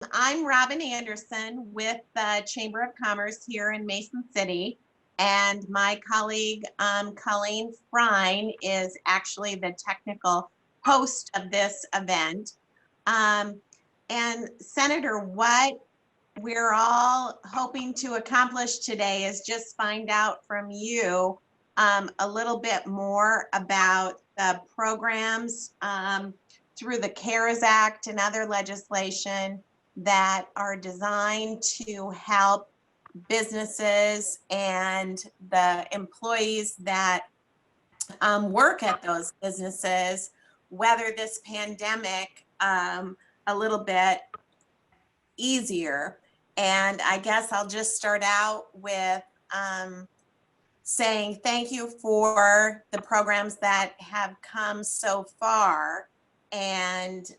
I'm Robin Anderson with the Chamber of Commerce here in Mason City. And my colleague, Colleen Frine, is actually the technical host of this event. And Senator, what we're all hoping to accomplish today is just find out from you a little bit more about the programs through the CARES Act and other legislation that are designed to help businesses and the employees that work at those businesses weather this pandemic a little bit easier. And I guess I'll just start out with saying thank you for the programs that have come so far. And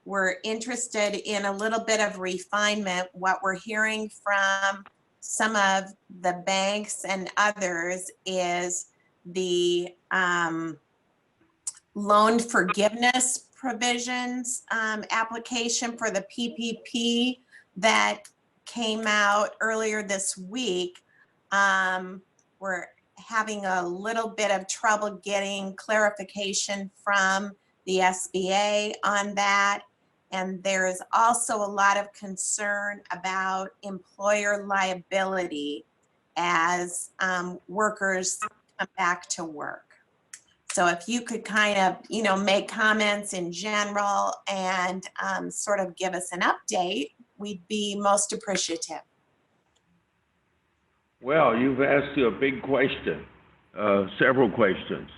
we're interested in a little bit of refinement. What we're hearing from some of the banks and others is the loan forgiveness provisions application for the PPP that came out earlier this week. We're having a little bit of trouble getting clarification from the SBA on that. And there is also a lot of concern about employer liability as workers come back to work. So if you could kind of, make comments in general and sort of give us an update, we'd be most appreciative. Well, you've asked a big question, several questions.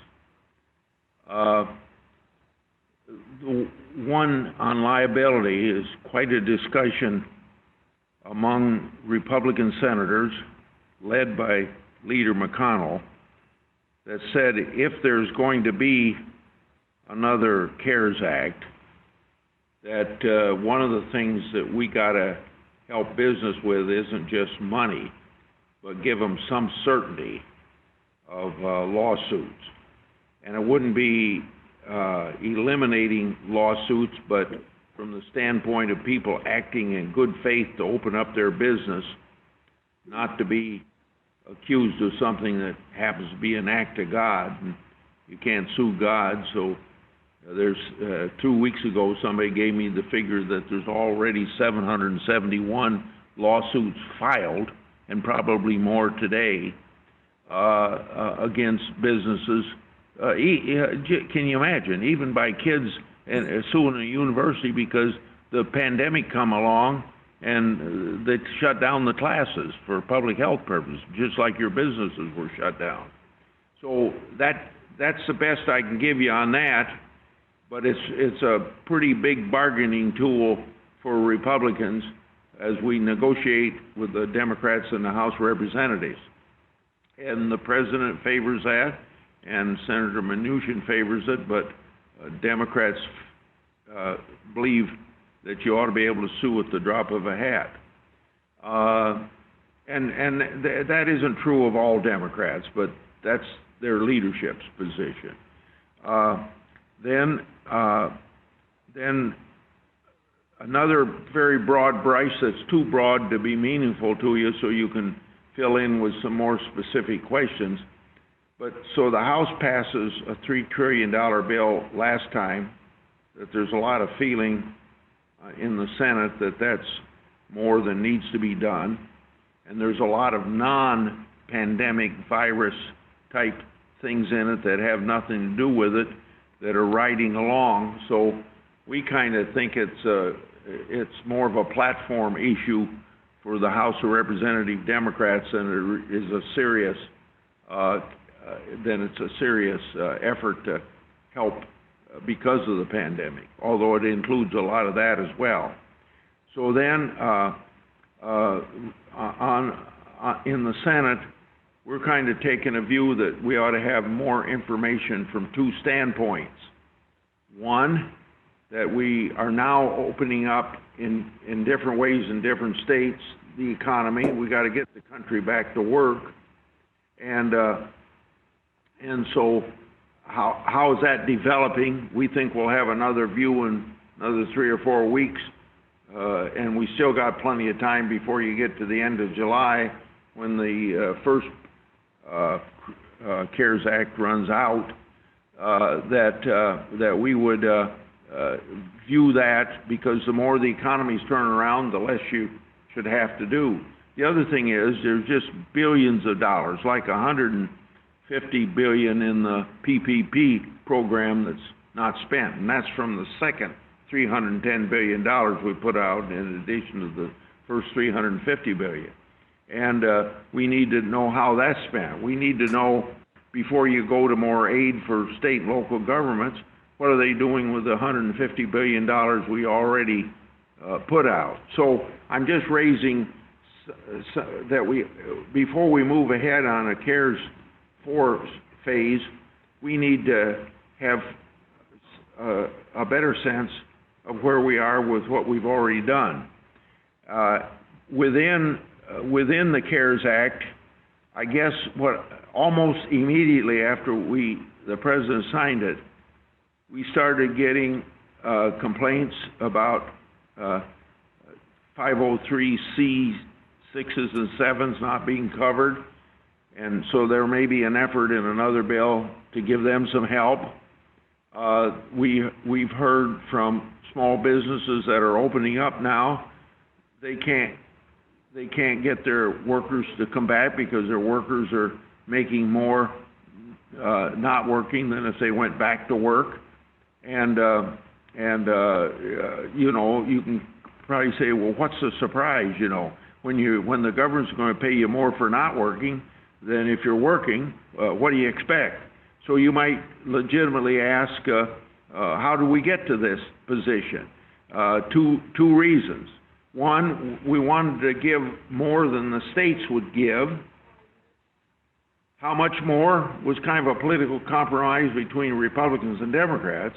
The one on liability is quite a discussion among Republican senators led by Leader McConnell that said if there's going to be another CARES Act, that one of the things that we got to help business with isn't just money, but give them some certainty of lawsuits. And it wouldn't be eliminating lawsuits, but from the standpoint of people acting in good faith to open up their business, not to be accused of something that happens to be an act of God, and you can't sue God. So there's 2 weeks ago, somebody gave me the figure that there's already 771 lawsuits filed, and probably more today, against businesses. Can you imagine, even by kids and suing a university because the pandemic come along and they shut down the classes for public health purposes, just like your businesses were shut down. So that's the best I can give you on that, but it's a pretty big bargaining tool for Republicans as we negotiate with the Democrats in the House of Representatives. And the president favors that, and Senator Mnuchin favors it, but Democrats believe that you ought to be able to sue at the drop of a hat. That isn't true of all Democrats, but that's their leadership's position. Then another very broad brush that's too broad to be meaningful to you, so you can fill in with some more specific questions. But so the House passes a $3 trillion bill last time, that there's a lot of feeling in the Senate that that's more than needs to be done. And there's a lot of non-pandemic virus type things in it that have nothing to do with it that are riding along. So we kind of think it's more of a platform issue for the House of Representative Democrats than it is a serious effort to help because of the pandemic, although it includes a lot of that as well. So then in the Senate, we're kind of taking a view that we ought to have more information from two standpoints. One, that we are now opening up in different ways in different states the economy. We got to get the country back to work. And so how is that developing? We think we'll have another view in another 3 or 4 weeks and we still got plenty of time before you get to the end of July when the first CARES Act runs out, that we would view that, because the more the economy's turning around, the less you should have to do. The other thing is there's just billions of dollars, like $150 billion in the PPP program that's not spent, and that's from the second $310 billion we put out in addition to the first $350 billion. And we need to know how that's spent. We need to know, before you go to more aid for state and local governments, what are they doing with the $150 billion we already put out. So I'm just raising that before we move ahead on a CARES 4 phase, we need to have a better sense of where we are with what we've already done. Within the CARES Act, I guess what almost immediately after the president signed it, we started getting complaints about 503C 6s and 7s not being covered, and so there may be an effort in another bill to give them some help. We've heard from small businesses that are opening up now. They can't get their workers to come back because their workers are making more not working than if they went back to work. And you know, you can probably say, well, what's the surprise, you know, when the government's going to pay you more for not working than if you're working, what do you expect? So you might legitimately ask, how do we get to this position? Two reasons. One, we wanted to give more than the states would give. How much more was kind of a political compromise between Republicans and Democrats.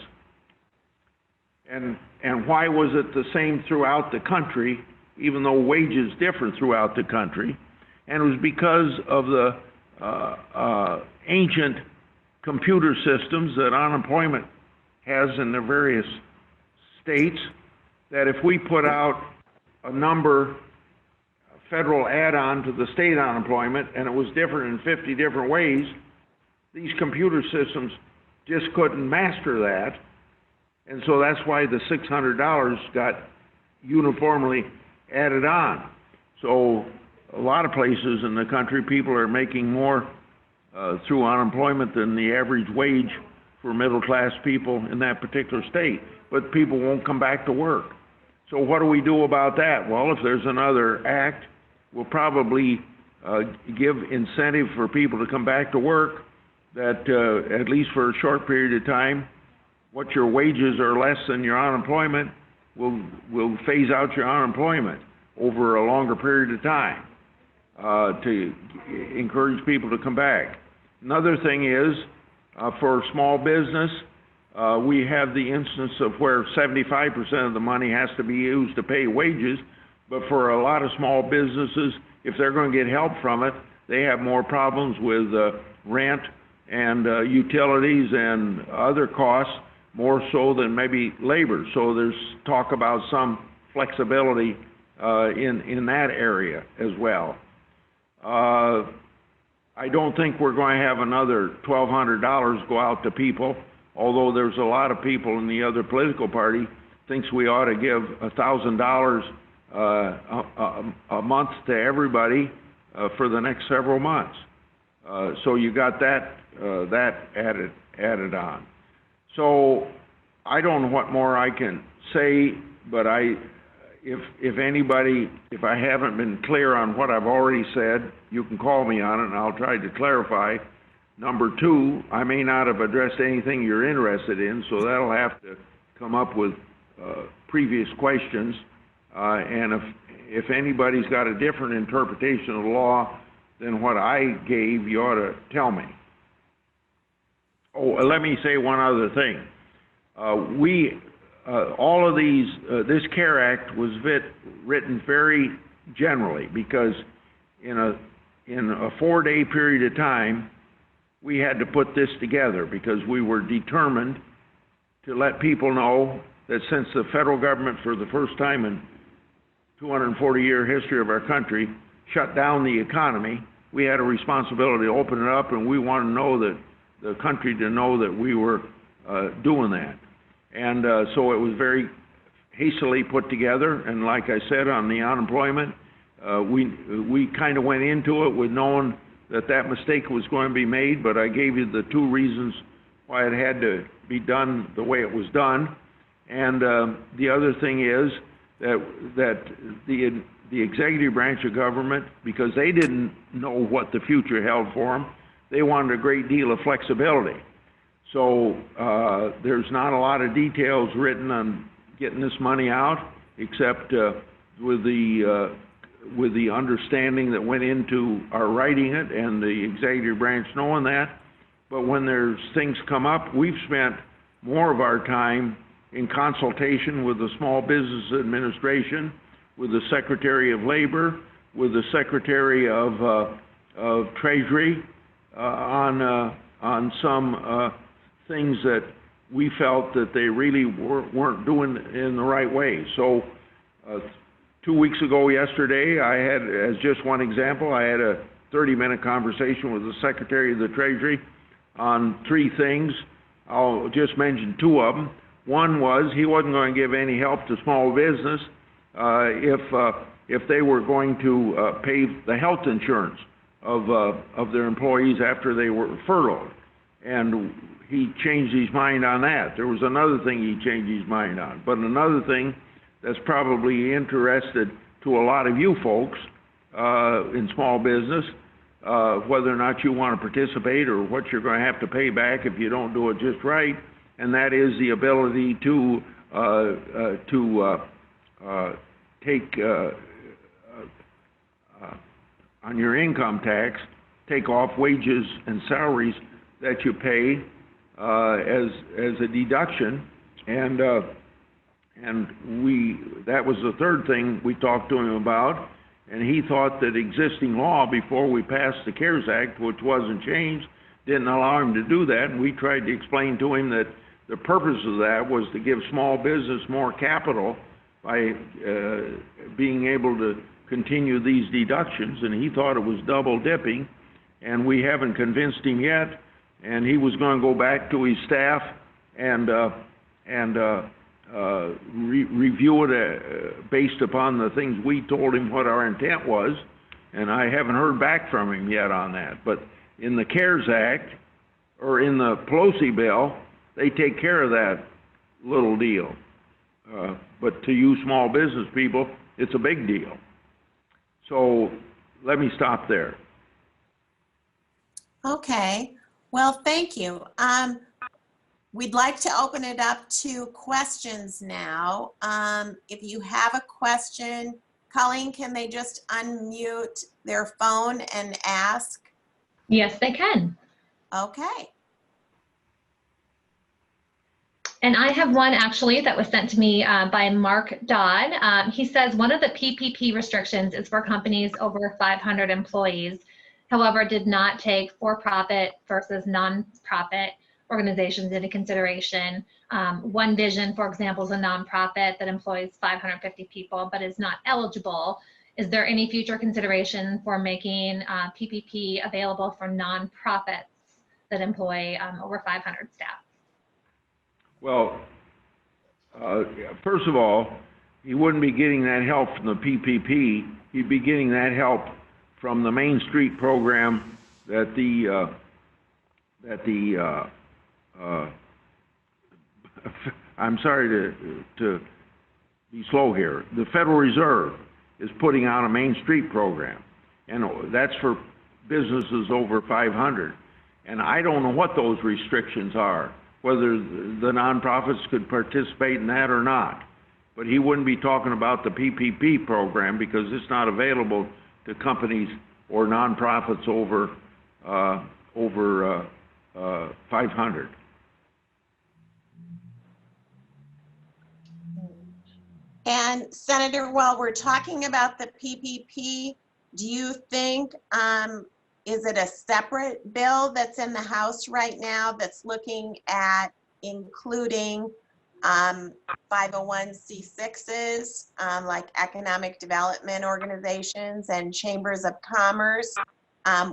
And why was it the same throughout the country, even though wages differ throughout the country? And it was because of the ancient computer systems that unemployment has in the various states, that if we put out a number, federal add-on to the state unemployment, and it was different in 50 different ways, these computer systems just couldn't master that. And so that's why the $600 got uniformly added on. So a lot of places in the country, people are making more through unemployment than the average wage for middle-class people in that particular state. But people won't come back to work. So what do we do about that? Well, if there's another act, we'll probably give incentive for people to come back to work, that at least for a short period of time, what your wages are less than your unemployment, will phase out your unemployment over a longer period of time to encourage people to come back. Another thing is, for small business, we have the instance of where 75% of the money has to be used to pay wages, but for a lot of small businesses, if they're going to get help from it, they have more problems with rent and utilities and other costs, more so than maybe labor. So there's talk about some flexibility in that area as well. I don't think we're going to have another $1,200 go out to people, although there's a lot of people in the other political party thinks we ought to give $1,000 a month to everybody for the next several months. So you got that added on. So I don't know what more I can say, but if I haven't been clear on what I've already said, you can call me on it and I'll try to clarify. Number two, I may not have addressed anything you're interested in, so that'll have to come up with previous questions. And if anybody's got a different interpretation of the law than what I gave, you ought to tell me. Oh, let me say one other thing. All of these, this CARE Act was written very generally, because in a 4-day period of time, we had to put this together because we were determined to let people know that since the federal government for the first time in 240-year history of our country, shut down the economy, we had a responsibility to open it up, and we want to know that the country to know that we were doing that. And so it was very hastily put together, and like I said, on the unemployment, we kind of went into it with knowing that that mistake was going to be made, but I gave you the two reasons why it had to be done the way it was done. And the other thing is that the executive branch of government, because they didn't know what the future held for them, they wanted a great deal of flexibility. So there's not a lot of details written on getting this money out, except with the understanding that went into our writing it and the executive branch knowing that. But when there's things come up, we've spent more of our time in consultation with the Small Business Administration, with the Secretary of Labor, with the Secretary of Treasury on some things that we felt that they really weren't doing in the right way. So 2 weeks ago yesterday, I had, as just one example, I had a 30-minute conversation with the Secretary of the Treasury on three things. I'll just mention two of them. One was he wasn't going to give any help to small business if they were going to pay the health insurance of their employees after they were furloughed. And he changed his mind on that. There was another thing he changed his mind on. But another thing that's probably interested to a lot of you folks in small business, whether or not you want to participate or what you're going to have to pay back if you don't do it just right, and that is the ability to take on your income tax, take off wages and salaries that you pay as a deduction, and that was the third thing we talked to him about, and he thought that existing law before we passed the CARES Act, which wasn't changed, didn't allow him to do that, and we tried to explain to him that the purpose of that was to give small business more capital by being able to continue these deductions, and he thought it was double dipping, and we haven't convinced him yet, and he was going to go back to his staff and review it based upon the things we told him what our intent was, and I haven't heard back from him yet on that. But in the CARES Act, or in the Pelosi bill, they take care of that little deal. But to you small business people, it's a big deal. So let me stop there. Okay, well, thank you. We'd like to open it up to questions now. If you have a question, Colleen, can they just unmute their phone and ask? Yes, they can. Okay. And I have one actually that was sent to me by Mark Dodd. He says one of the PPP restrictions is for companies over 500 employees, however, did not take for-profit versus non-profit organizations into consideration. One Vision, for example, is a nonprofit that employs 550 people but is not eligible. Is there any future consideration for making PPP available for nonprofits that employ over 500 staff? Well, first of all, he wouldn't be getting that help from the PPP. He'd be getting that help from the Main Street program that I'm sorry to be slow here. The Federal Reserve is putting out a Main Street program, and that's for businesses over 500. And I don't know what those restrictions are, whether the nonprofits could participate in that or not. But he wouldn't be talking about the PPP program because it's not available to companies or nonprofits over 500. And Senator, while we're talking about the PPP, do you think, is it a separate bill that's in the House right now that's looking at including 501c6s, like economic development organizations and chambers of commerce.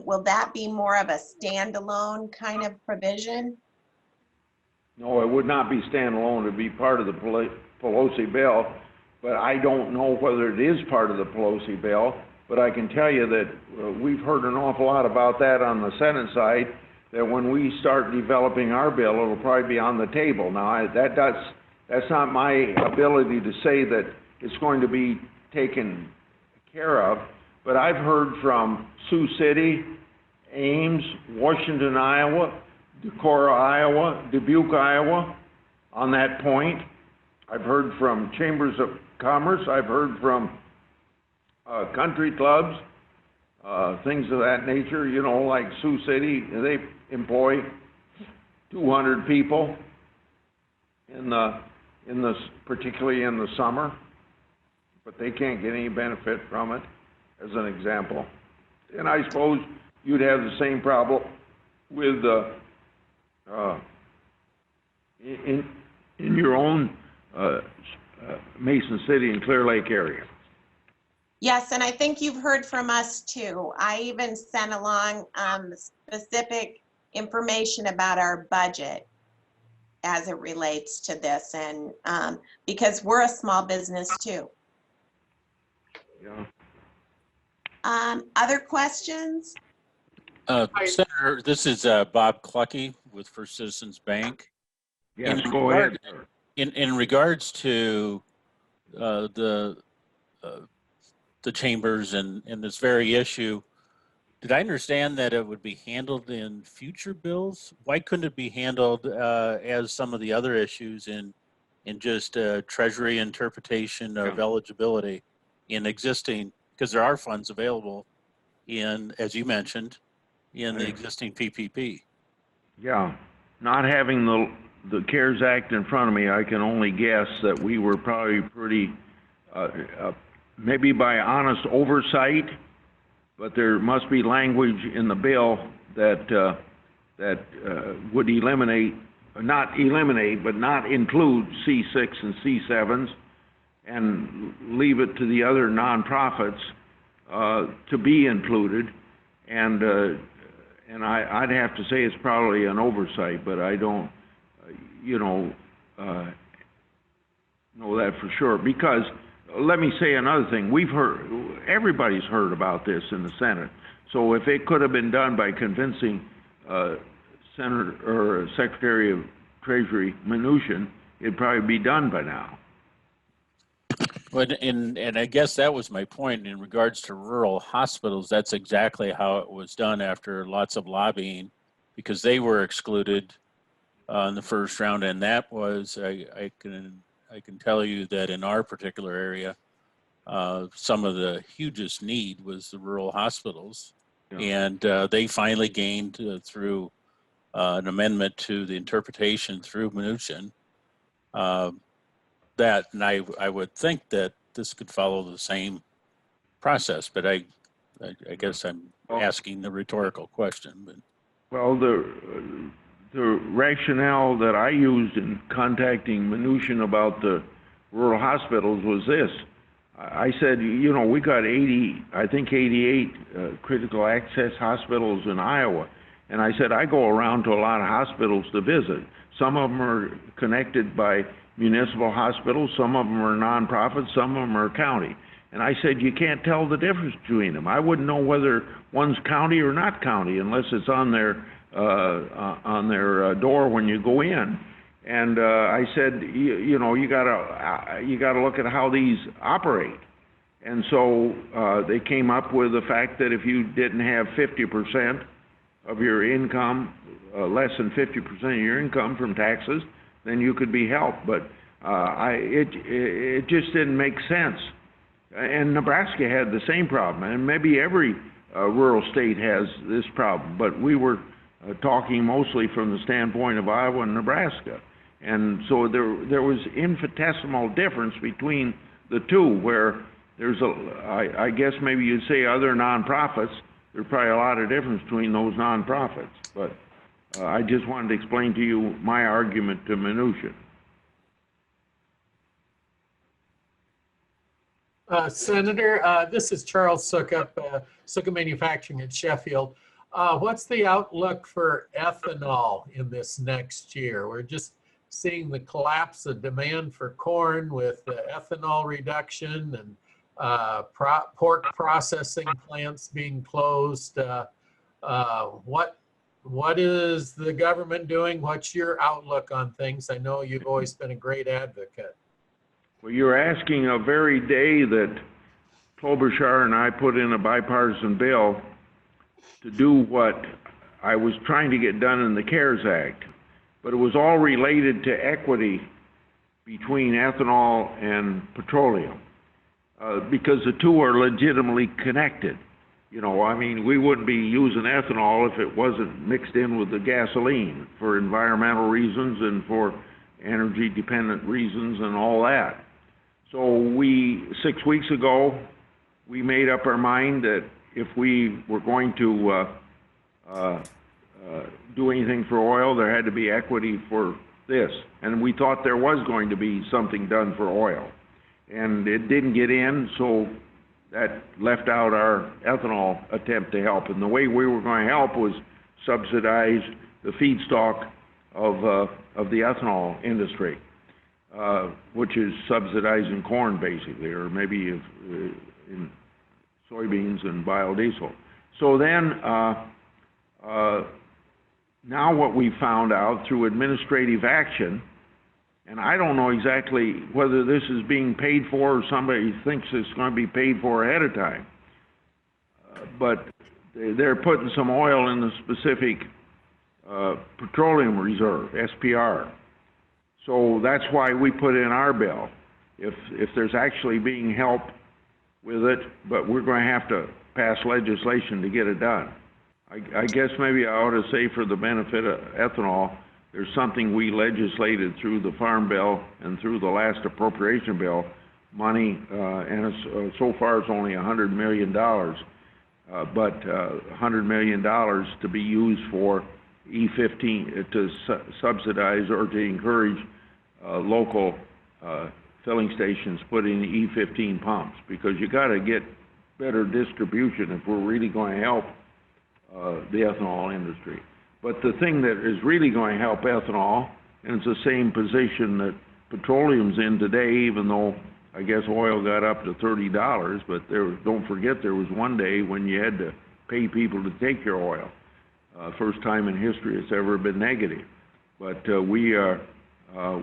Will that be more of a standalone kind of provision? No, it would not be standalone. It'd be part of the Pelosi bill, but I don't know whether it is part of the Pelosi bill. But I can tell you that we've heard an awful lot about that on the Senate side, that when we start developing our bill, it'll probably be on the table. Now, that's not my ability to say that it's going to be taken care of, but I've heard from Sioux City, Ames, Washington, Iowa, Decorah, Iowa, Dubuque, Iowa, on that point. I've heard from chambers of commerce. I've heard from country clubs, things of that nature. You know, like Sioux City, they employ 200 people particularly in the summer, but they can't get any benefit from it, as an example. And I suppose you'd have the same problem with in your own Mason City and Clear Lake area. Yes, and I think you've heard from us too. I even sent along specific information about our budget as it relates to this, and because we're a small business too. Yeah. Other questions? Senator, this is Bob Clucky with First Citizens Bank. Yes, go ahead, sir. In regards to the chambers and this very issue, did I understand that it would be handled in future bills? Why couldn't it be handled as some of the other issues in just Treasury interpretation of eligibility in existing, because there are funds available in, as you mentioned, in the existing PPP? Yeah, not having the CARES Act in front of me, I can only guess that we were probably pretty, maybe by honest oversight, but there must be language in the bill that would eliminate, not eliminate, but not include C6 and C7s, and leave it to the other nonprofits to be included. And I'd have to say it's probably an oversight, but I don't, know that for sure. Because let me say another thing. Everybody's heard about this in the Senate. So if it could have been done by convincing Senator or Secretary of Treasury Mnuchin, it'd probably be done by now. But and I guess that was my point in regards to rural hospitals. That's exactly how it was done after lots of lobbying, because they were excluded in the first round. And that was, I can tell you that in our particular area, some of the hugest need was the rural hospitals. Yeah. And they finally gained through an amendment to the interpretation through Mnuchin, that, and I would think that this could follow the same process, but I guess I'm asking the rhetorical question. But well, the rationale that I used in contacting Mnuchin about the rural hospitals was this. I said, we got 88 critical access hospitals in Iowa. And I said, I go around to a lot of hospitals to visit. Some of them are connected by municipal hospitals, some of them are nonprofits, some of them are county. And I said, you can't tell the difference between them. I wouldn't know whether one's county or not county unless it's on their door when you go in. And I said, you gotta look at how these operate. And so they came up with the fact that if you didn't have 50% of your income, less than 50% of your income from taxes, then you could be helped. But it just didn't make sense. And Nebraska had the same problem, and maybe every rural state has this problem. But we were talking mostly from the standpoint of Iowa and Nebraska. And so there was infinitesimal difference between the two, where there's I guess maybe you'd say other nonprofits, there's probably a lot of difference between those nonprofits. But I just wanted to explain to you my argument to Mnuchin. Senator, this is Charles Sukup, Sukup Manufacturing in Sheffield. What's the outlook for ethanol in this next year? We're just seeing the collapse of demand for corn with ethanol reduction and pork processing plants being closed. What is the government doing? What's your outlook on things? I know you've always been a great advocate. Well, you're asking a very day that Klobuchar and I put in a bipartisan bill to do what I was trying to get done in the CARES Act, but it was all related to equity between ethanol and petroleum, because the two are legitimately connected. You know, I mean, we wouldn't be using ethanol if it wasn't mixed in with the gasoline for environmental reasons and for energy dependent reasons and all that. So 6 weeks ago, we made up our mind that if we were going to do anything for oil, there had to be equity for this. And we thought there was going to be something done for oil. And it didn't get in, so that left out our ethanol attempt to help. And the way we were going to help was subsidize the feedstock of the ethanol industry, which is subsidizing corn basically, or maybe in soybeans and biodiesel. So then, now what we found out through administrative action, and I don't know exactly whether this is being paid for or somebody thinks it's going to be paid for ahead of time, but they're putting some oil in the specific petroleum reserve, SPR. So that's why we put in our bill. If there's actually being help with it, but we're going to have to pass legislation to get it done. I guess maybe I ought to say, for the benefit of ethanol, there's something we legislated through the Farm Bill and through the last appropriation bill, money, and it's, so far it's only $100 million, but $100 million to be used for E15, to subsidize or to encourage local filling stations put in E15 pumps, because you got to get better distribution if we're really going to help the ethanol industry. But the thing that is really going to help ethanol, and it's the same position that petroleum's in today, even though I guess oil got up to $30, but don't forget there was one day when you had to pay people to take your oil. First time in history it's ever been negative. But ethanol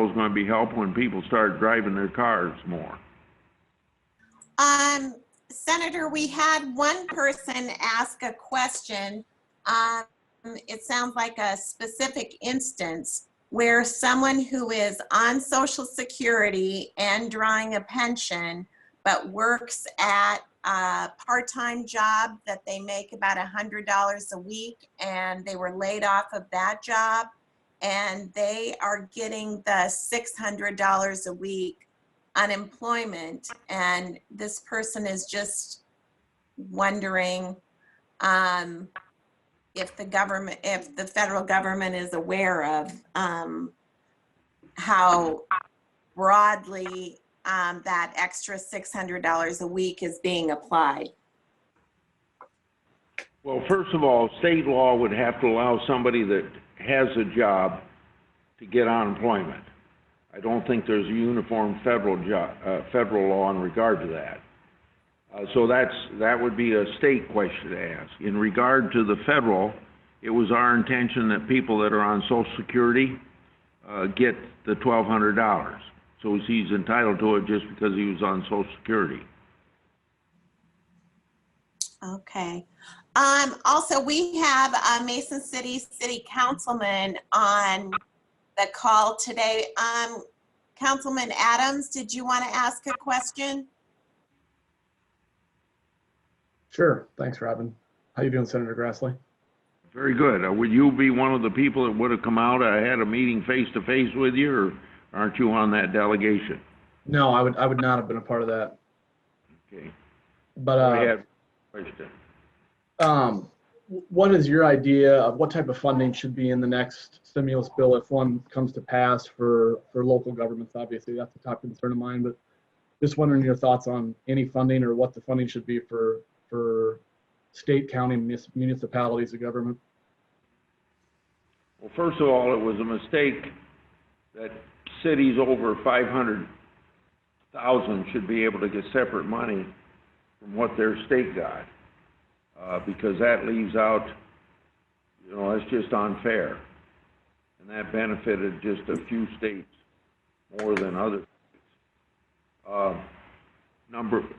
is going to be helped when people start driving their cars more. Senator, we had one person ask a question. It sounds like a specific instance where someone who is on Social Security and drawing a pension, but works at a part-time job that they make about $100 a week, and they were laid off of that job, and they are getting the $600 a week unemployment, and this person is just wondering if the federal government is aware of how broadly that extra $600 a week is being applied. Well, first of all, state law would have to allow somebody that has a job to get unemployment. I don't think there's a uniform federal law in regard to that. So that would be a state question to ask. In regard to the federal, it was our intention that people that are on Social Security get the $1,200. So he's entitled to it just because he was on Social Security. Okay. Also, we have a Mason City Councilman on the call today. Councilman Adams, did you want to ask a question? Sure. Thanks, Robin. How you doing, Senator Grassley? Very good. Would you be one of the people that would have come out? I had a meeting face-to-face with you, or aren't you on that delegation? No, I would not have been a part of that. Okay. But I had a question. What is your idea of what type of funding should be in the next stimulus bill if one comes to pass for local governments? Obviously, that's a top concern of mine. But Just wondering your thoughts on any funding or what the funding should be for state, county, municipalities, or government. Well, first of all, it was a mistake that cities over 500,000 should be able to get separate money from what their state got, because that leaves out, that's just unfair. And that benefited just a few states more than others.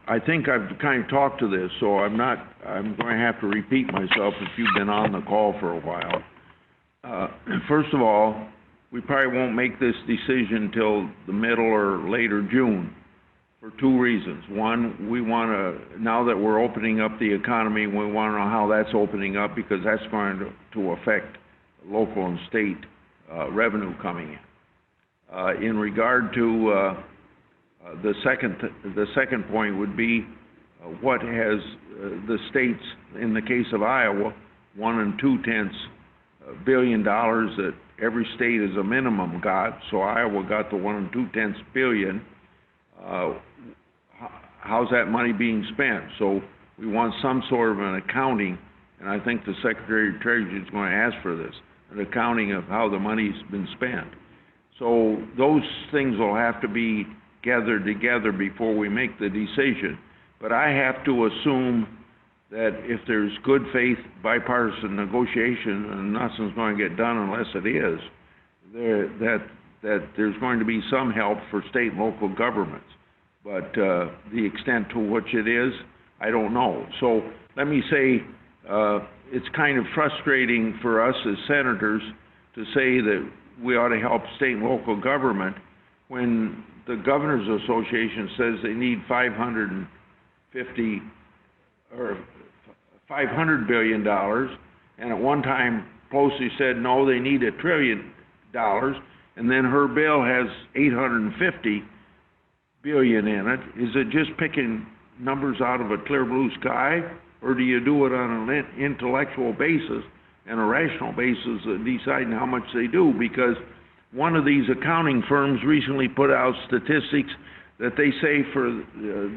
I think I've kind of talked to this, so I'm going to have to repeat myself if you've been on the call for a while. First of all, we probably won't make this decision till the middle or later June for two reasons. One, we want to, now that we're opening up the economy, we want to know how that's opening up, because that's going to affect local and state revenue coming in. In regard to the second point would be what has the states, in the case of Iowa, $1 2/10 billion that every state as a minimum got. So Iowa got the $1 2/10 billion. How's that money being spent? So we want some sort of an accounting, and I think the Secretary of Treasury is going to ask for this, an accounting of how the money's been spent. So those things will have to be gathered together before we make the decision. But I have to assume that if there's good faith bipartisan negotiation, and nothing's going to get done unless it is, that there's going to be some help for state and local governments. But the extent to which it is, I don't know. So let me say, it's kind of frustrating for us as senators to say that we ought to help state and local government when the Governors Association says they need $500 billion, and at one time Pelosi said no, they need $1 trillion, and then her bill has $850 billion in it. Is it just picking numbers out of a clear blue sky, or do you do it on an intellectual basis and a rational basis of deciding how much they do? Because one of these accounting firms recently put out statistics that they say for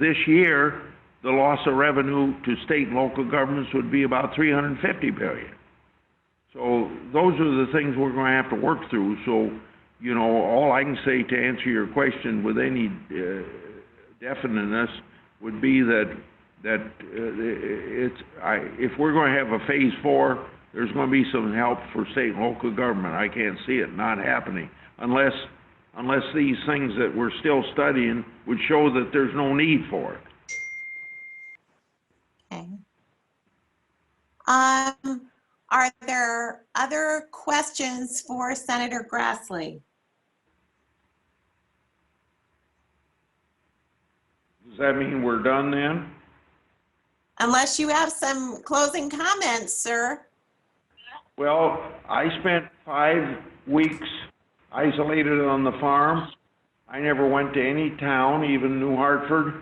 this year, the loss of revenue to state and local governments would be about $350 billion. So those are the things we're going to have to work through. So, all I can say to answer your question with any definiteness would be that if we're going to have a phase 4, there's going to be some help for state and local government. I can't see it not happening unless these things that we're still studying would show that there's no need for it. Okay. Are there other questions for Senator Grassley? Does that mean we're done then? Unless you have some closing comments, sir. Well, I spent 5 weeks isolated on the farm. I never went to any town, even New Hartford,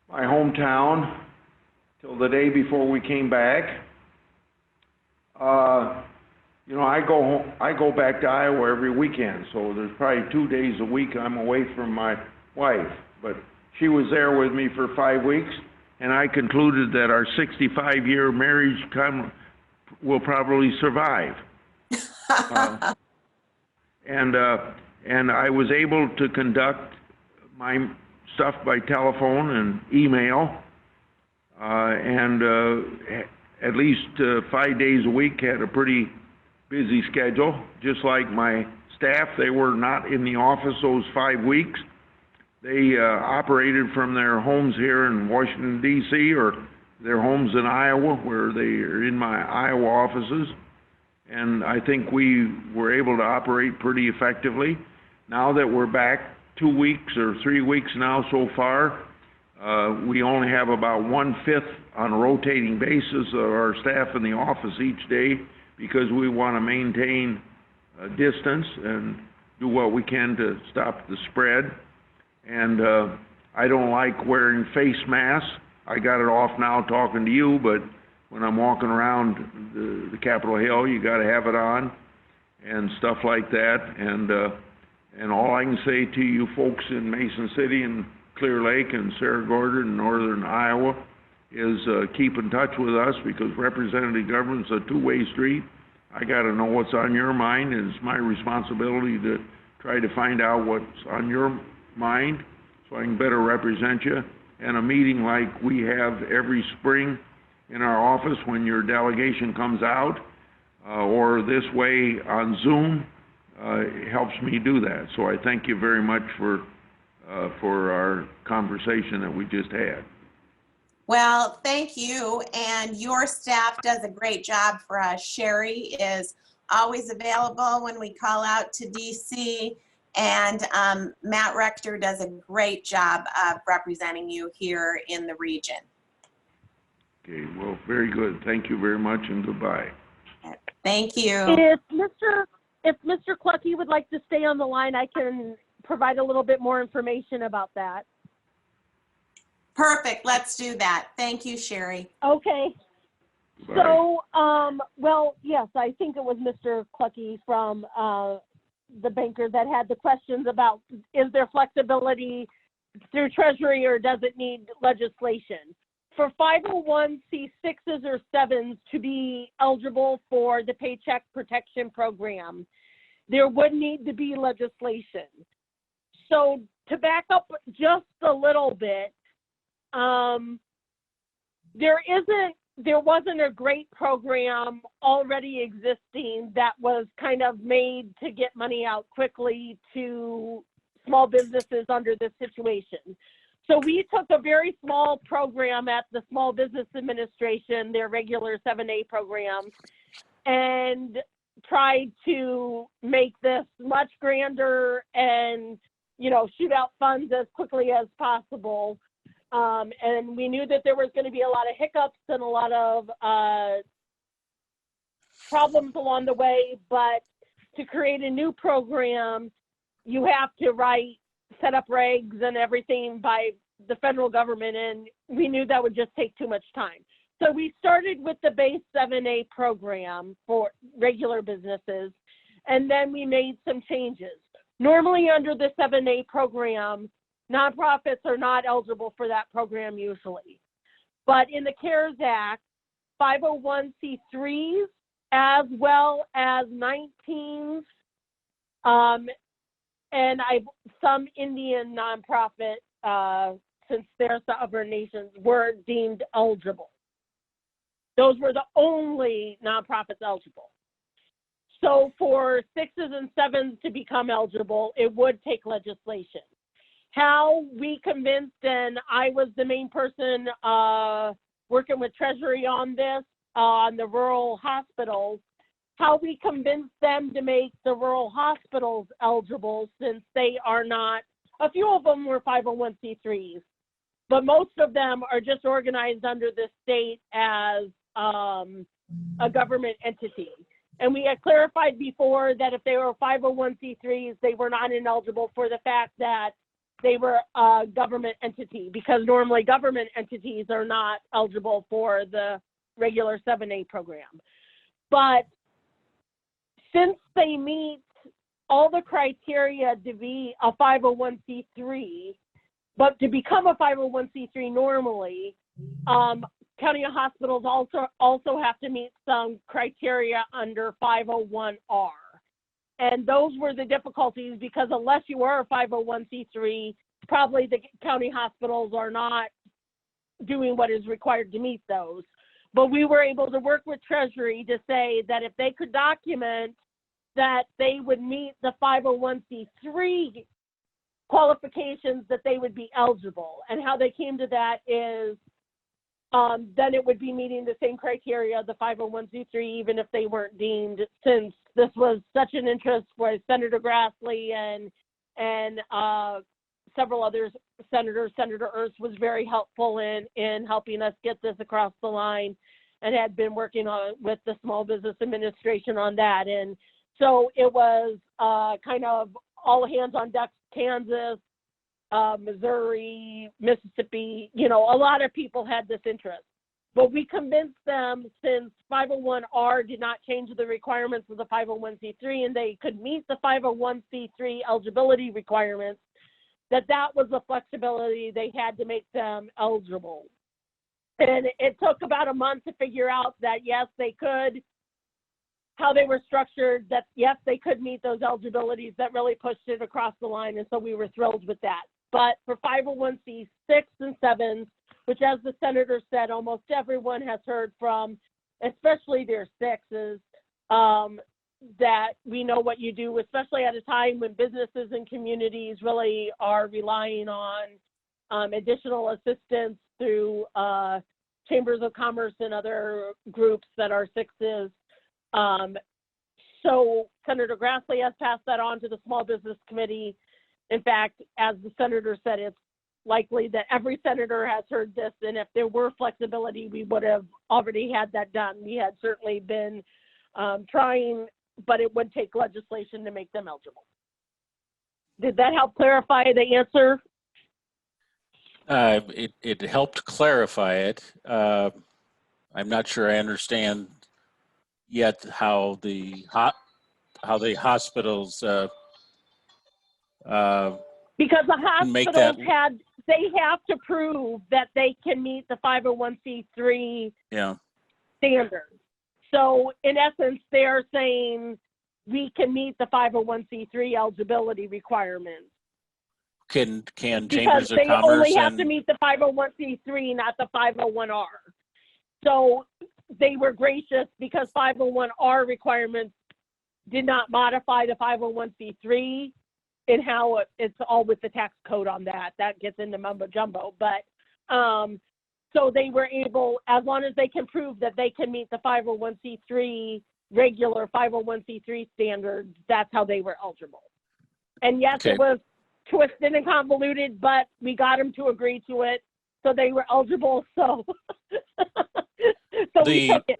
my hometown, till the day before we came back. I go back to Iowa every weekend, so there's probably 2 days a week I'm away from my wife. But she was there with me for 5 weeks, and I concluded that our 65-year marriage will probably survive. And I was able to conduct my stuff by telephone and email, and at least 5 days a week had a pretty busy schedule. Just like my staff, they were not in the office those 5 weeks. They operated from their homes here in Washington, D.C., or their homes in Iowa, where they are in my Iowa offices. And I think we were able to operate pretty effectively. Now that we're back 2 weeks or 3 weeks now so far, we only have about 1/5 on a rotating basis of our staff in the office each day, because we want to maintain a distance and do what we can to stop the spread. And I don't like wearing face masks. I got it off now talking to you, but when I'm walking around the Capitol Hill, you got to have it on and stuff like that. And all I can say to you folks in Mason City and Clear Lake and Sarah Gorder and northern Iowa is keep in touch with us, because representative government's a two-way street. I got to know what's on your mind, and it's my responsibility to try to find out what's on your mind so I can better represent you. And a meeting like we have every spring in our office when your delegation comes out, or this way on Zoom, helps me do that. So I thank you very much for our conversation that we just had. Well, thank you, and your staff does a great job for us. Sherry is always available when we call out to DC, and Matt Rector does a great job of representing you here in the region. Okay, well, very good. Thank you very much, and goodbye. Thank you. If Mr. Clucky would like to stay on the line, I can provide a little bit more information about that. Perfect. Let's do that. Thank you, Sherry. Okay. Bye. So, well, yes, I think it was Mr. Clucky from the banker that had the questions about, is there flexibility through Treasury or does it need legislation? For 501c6s or 7s to be eligible for the Paycheck Protection Program, there would need to be legislation. So to back up just a little bit, there wasn't a great program already existing that was kind of made to get money out quickly to small businesses under this situation. So we took a very small program at the Small Business Administration, their regular 7A program, and tried to make this much grander and, you know, shoot out funds as quickly as possible. And we knew that there was going to be a lot of hiccups and a lot of problems along the way, but to create a new program, you have to set up regs and everything by the federal government, and we knew that would just take too much time. So we started with the base 7A program for regular businesses, and then we made some changes. Normally under the 7A program, nonprofits are not eligible for that program usually. But in the CARES Act, 501c3s as well as 19s, and some Indian nonprofit, since they're sovereign nations, were deemed eligible. Those were the only nonprofits eligible. So for 6s and 7s to become eligible, it would take legislation. How we convinced, and I was the main person working with Treasury on this, on the rural hospitals, how we convinced them to make the rural hospitals eligible, since they are not, a few of them were 501c3s, but most of them are just organized under the state as a government entity. And we had clarified before that if they were 501c3s, they were not ineligible for the fact that they were a government entity, because normally government entities are not eligible for the regular 7A program. But since they meet all the criteria to be a 501c3, but to become a 501c3 normally, county hospitals also have to meet some criteria under 501R. And those were the difficulties, because unless you are a 501c3, probably the county hospitals are not doing what is required to meet those. But we were able to work with Treasury to say that if they could document that they would meet the 501c3 qualifications, that they would be eligible. And how they came to that is then it would be meeting the same criteria, the 501c3, even if they weren't deemed, since this was such an interest for Senator Grassley and several other senators. Senator Ernst was very helpful in helping us get this across the line, and had been working with the Small Business Administration on that. And so it was kind of all hands on deck. Kansas, Missouri, Mississippi, you know, a lot of people had this interest. But we convinced them, since 501R did not change the requirements of the 501c3 and they could meet the 501c3 eligibility requirements, that was the flexibility they had to make them eligible. And it took about a month to figure out that, yes, they could, how they were structured, that, yes, they could meet those eligibilities. That really pushed it across the line, and so we were thrilled with that. But for 501c6 and 7s, which, as the senator said, almost everyone has heard from, especially their 6s, that we know what you do, especially at a time when businesses and communities really are relying on additional assistance through chambers of commerce and other groups that are 6s. So Senator Grassley has passed that on to the Small Business Committee. In fact, as the senator said, it's likely that every senator has heard this, and if there were flexibility, we would have already had that done. We had certainly been trying, but it would take legislation to make them eligible. Did that help clarify the answer? It helped clarify it. I'm not sure I understand yet how the hospitals because the make hospitals that, they have to prove that they can meet the 501c3 standards. So in essence, they're saying we can meet the 501c3 eligibility requirements. Can Because chambers of they commerce only have and to meet the 501c3, not the 501R. So they were gracious because 501R requirements did not modify the 501c3 in how it's all with the tax code on that. That gets into mumbo jumbo. But so they were able, as long as they can prove that they can meet the 501c3, regular 501c3 standards, that's how they were eligible. And yes, Okay. It was twisted and convoluted, but we got them to agree to it. So they were eligible, so, we took it.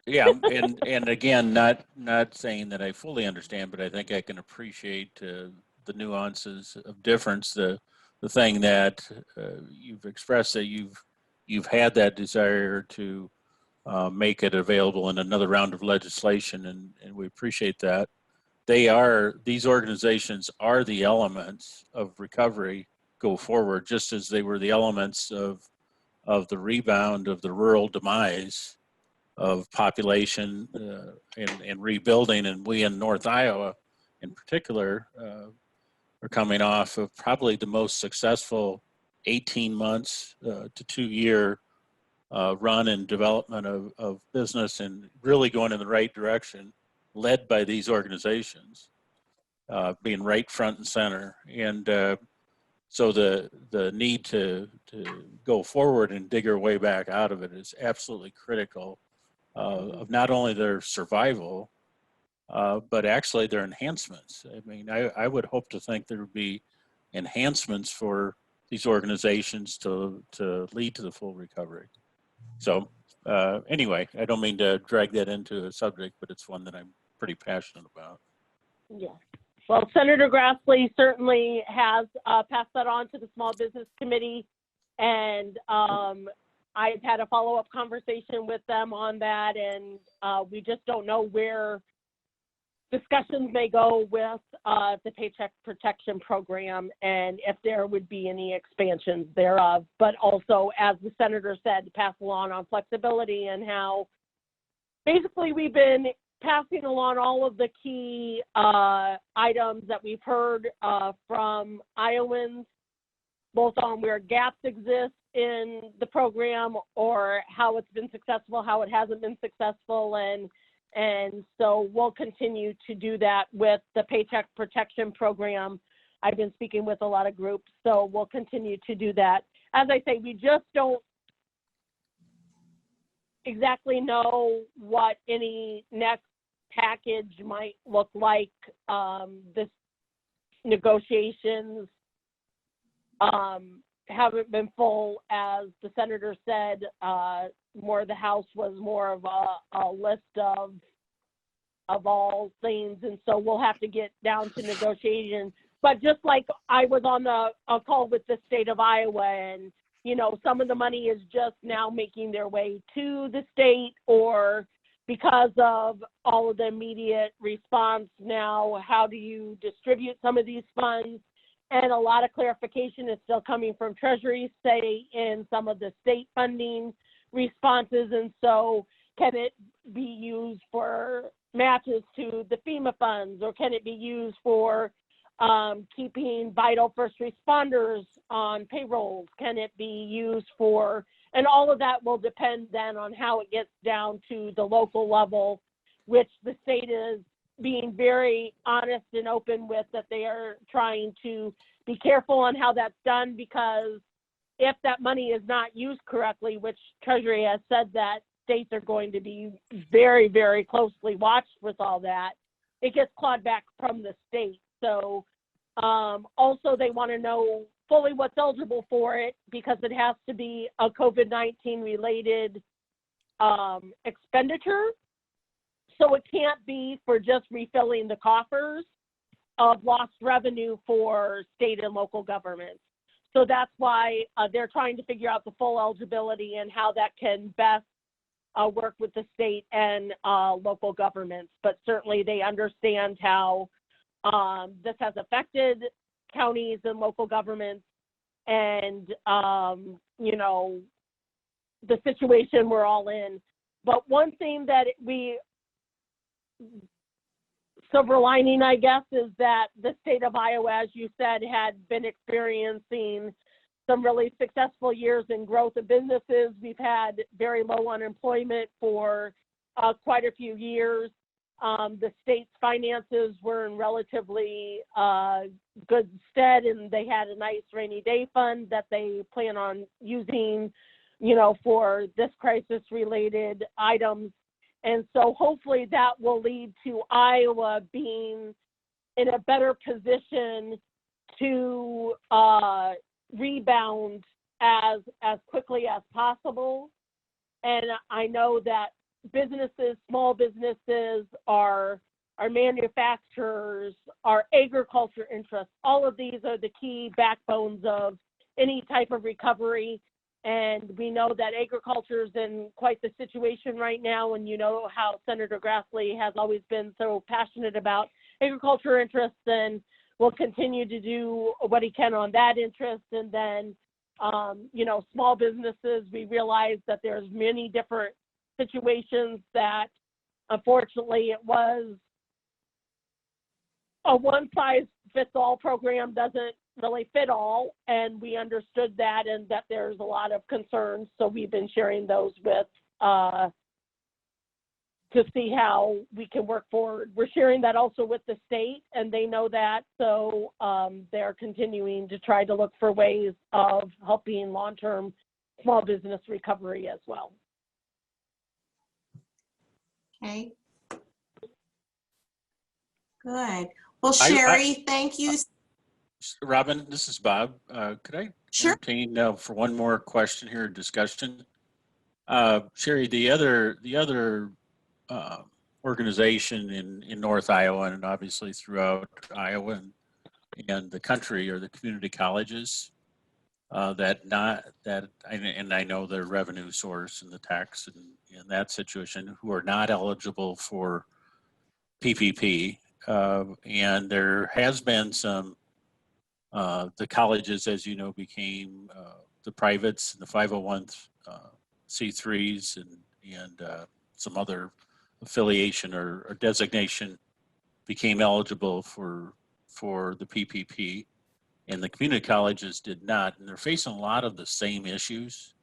Yeah, and again, not saying that I fully understand, but I think I can appreciate the nuances of difference. The thing that you've expressed, that you've had that desire to make it available in another round of legislation, and we appreciate that. These organizations are the elements of recovery go forward, just as they were the elements of the rebound of the rural demise of population and rebuilding. And we in North Iowa in particular are coming off of probably the most successful 18 months to 2 year run and development of business, and really going in the right direction, led by these organizations, being right front and center. And so the need to go forward and dig our way back out of it is absolutely critical of not only their survival, but actually their enhancements. I mean, I would hope to think there would be enhancements for these organizations to lead to the full recovery. So anyway, I don't mean to drag that into a subject, but it's one that I'm pretty passionate about. Yeah. Well, Senator Grassley certainly has passed that on to the Small Business Committee, and I've had a follow-up conversation with them on that, and we just don't know where discussions may go with the Paycheck Protection Program and if there would be any expansions thereof. But also, as the senator said, pass along on flexibility and how basically we've been passing along all of the key items that we've heard from Iowans, both on where gaps exist in the program or how it's been successful, how it hasn't been successful. And so we'll continue to do that with the Paycheck Protection Program. I've been speaking with a lot of groups, so we'll continue to do that. As I say, we just don't exactly know what any next package might look like. This negotiations haven't been full, as the senator said. More the House was more of a list of all things, and so we'll have to get down to negotiation. But just like I was on a call with the state of Iowa, and you know, some of the money is just now making their way to the state, or because of all of the immediate response now, how do you distribute some of these funds? And a lot of clarification is still coming from Treasury, say, in some of the state funding responses. And so can it be used for matches to the FEMA funds, or can it be used for keeping vital first responders on payrolls? Can it be used for, and all of that will depend then on how it gets down to the local level, which the state is being very honest and open with, that they are trying to be careful on how that's done, because if that money is not used correctly, which Treasury has said that states are going to be very, very closely watched with all that, it gets clawed back from the state. So also they want to know fully what's eligible for it, because it has to be a COVID-19 related expenditure. So it can't be for just refilling the coffers of lost revenue for state and local governments. So that's why they're trying to figure out the full eligibility and how that can best work with the state and local governments. But certainly they understand how this has affected counties and local governments, and you know, the situation we're all in. But one thing that silver lining, I guess, is that the state of Iowa, as you said, had been experiencing some really successful years in growth of businesses. We've had very low unemployment for quite a few years. The state's finances were in relatively good stead, and they had a nice rainy day fund that they plan on using, you know, for this crisis related items. And so hopefully that will lead to Iowa being in a better position to rebound as quickly as possible. And I know that businesses, small businesses, our manufacturers, our agriculture interests, all of these are the key backbones of any type of recovery. And we know that agriculture is in quite the situation right now. And you know how Senator Grassley has always been so passionate about agriculture interests, and will continue to do what he can on that interest. And then, you know, small businesses, we realize that there's many different situations that, unfortunately, it was a one-size-fits-all program doesn't really fit all, and we understood that, and that there's a lot of concerns. So we've been sharing those with to see how we can work forward. We're sharing that also with the state, and they know that. So they're continuing to try to look for ways of helping long-term small business recovery as well. Okay. Good. Well, Sherry, thank you. Robin, this is Bob. Could I entertain for one more question here, discussion? Sherry, the other organization in North Iowa, and obviously throughout Iowa and the country, are the community colleges and I know their revenue source and the tax and that situation, who are not eligible for PPP. And there has been some, the colleges, as you know, became the privates and the 501c3s and some other affiliation or designation became eligible for the PPP, and the community colleges did not, and they're facing a lot of the same issues.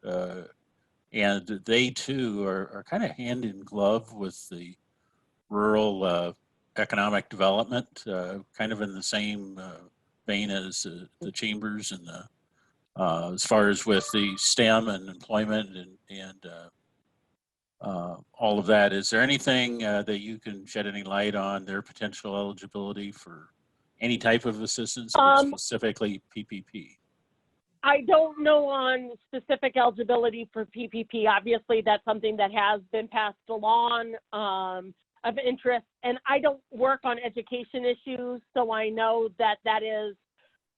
And they too are kind of hand in glove with the rural economic development, kind of in the same vein as the chambers and as far as with the STEM and employment and all of that. Is there anything that you can shed any light on their potential eligibility for any type of assistance, specifically PPP? I don't know on specific eligibility for PPP. Obviously, that's something that has been passed along of interest. And I don't work on education issues, so I know that that is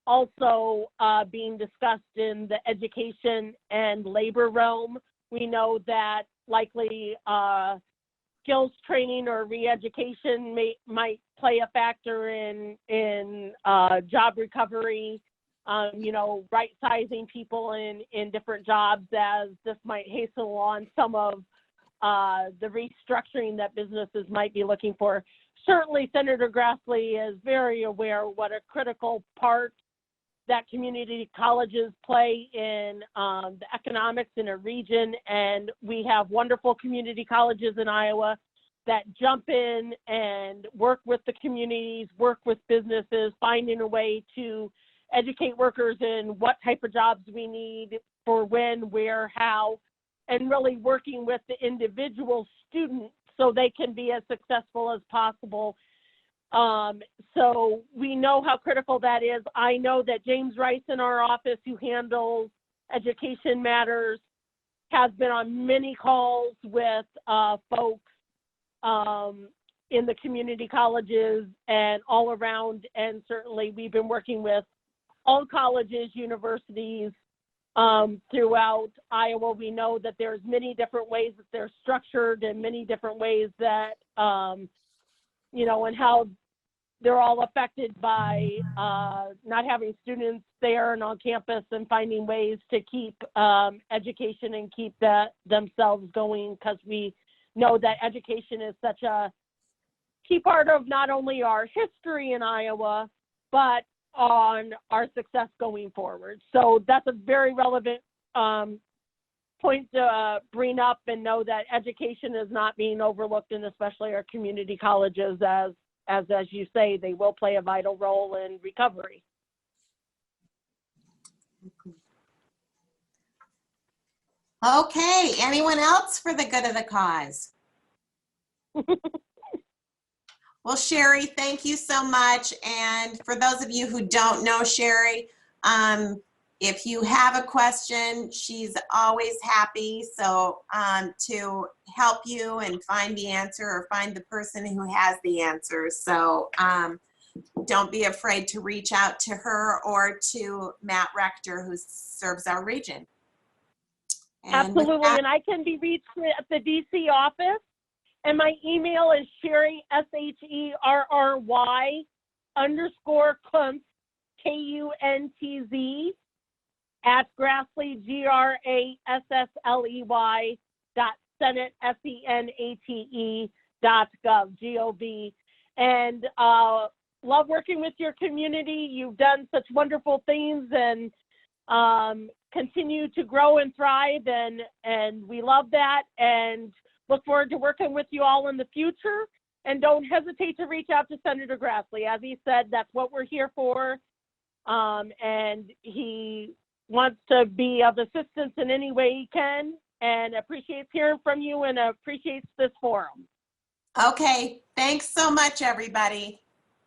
also being discussed in the education and labor realm. We know that likely skills training or re-education might play a factor in job recovery. You know, right sizing people in different jobs, as this might hasten on some of the restructuring that businesses might be looking for. Certainly, Senator Grassley is very aware what a critical part that community colleges play in the economics in a region, and we have wonderful community colleges in Iowa that jump in and work with the communities, work with businesses, finding a way to educate workers in what type of jobs we need for when, where, how, and really working with the individual student so they can be as successful as possible. So we know how critical that is. I know that James Rice in our office, who handles education matters, has been on many calls with folks in the community colleges and all around. And certainly we've been working with all colleges, universities throughout Iowa. We know that there's many different ways that they're structured and many different ways that, you know, and how they're all affected by not having students there and on campus, and finding ways to keep education and keep themselves going, because we know that education is such a key part of not only our history in Iowa, but on our success going forward. So that's a very relevant point to bring up, and know that education is not being overlooked, and especially our community colleges, as you say, they will play a vital role in recovery. Okay, anyone else for the good of the cause? Well, Sherry, thank you so much. And for those of you who don't know Sherry, if you have a question, she's always happy to help you and find the answer, or find the person who has the answers. So don't be afraid to reach out to her or to Matt Rector, who serves our region. And absolutely, and I can be reached at the DC office, and my email is Sherry, SHERRY _Kuntz, KUNTZ, at Grassley, GRASSLEY .Senate, SENATE.gov, GOV. And love working with your community. You've done such wonderful things, and continue to grow and thrive, and we love that, and look forward to working with you all in the future. And don't hesitate to reach out to Senator Grassley. As he said, that's what we're here for, and he wants to be of assistance in any way he can, and appreciates hearing from you, and appreciates this forum. okay, thanks so much, everybody.